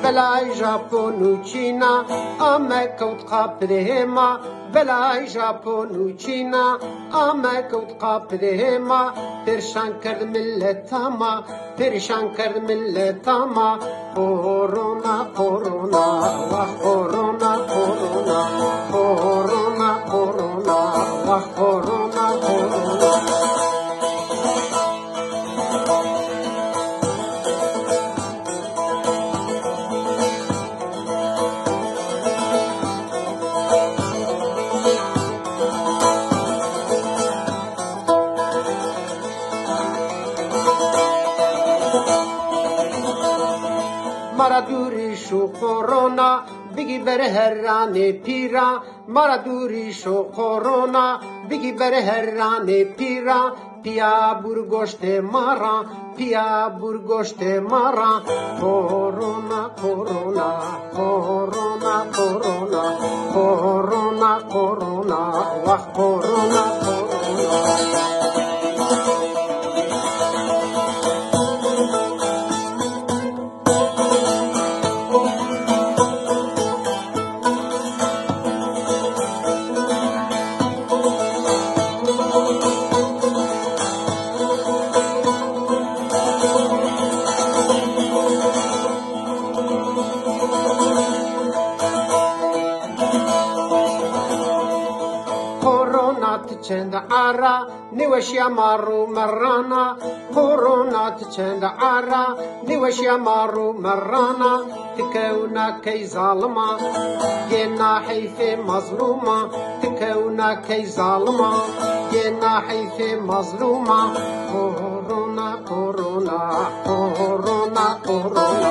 بلای ژاپن و چینا ئەمە کەوت قاپرێمە بلای ژاپن و چینا ئەمە کەوت قاپرێمە پێرشان کرد ملەتەمە پێرشان کرد ملەتەمە کۆڕۆنا کۆڕۆنا وە کۆڕۆنا کۆڕۆنا کۆڕۆنا کۆڕۆنا وە کۆڕۆنا کۆڕۆنا مرا دوری شو کرونا بگی بر هرانه پیرا مرا دوری شو کرونا بگی بر هرانه پیرا پیا برگشت مارا پیا برگشت مارا کرونا کرونا کرونا کرونا کرونا کرونا وقت کرونا کرونا چند عرا نوشیا مارو مرانا كورونا چند عرا نوشیا مارو مرانا تكونا كي ظالما جينا حيث مظلومة تكونا كي ظالما جينا حيث مظلومة كورونا كورونا كورونا كورونا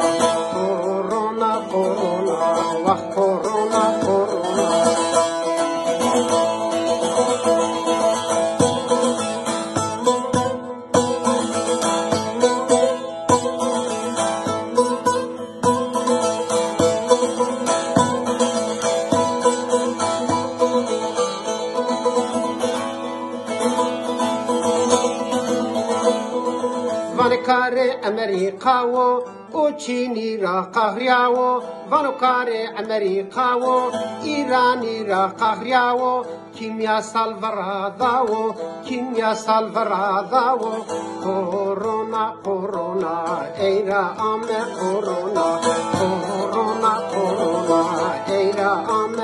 كورونا كورونا وكورونا كورونا وانکار امریکا و چینی را قهریاو وانکار امریکا و ایرانی را قهریاو کیمیا سالوراداو کیمیا سالوراداو کرونا کرونا ایرا ام کرونا کرونا کرونا ایرا ام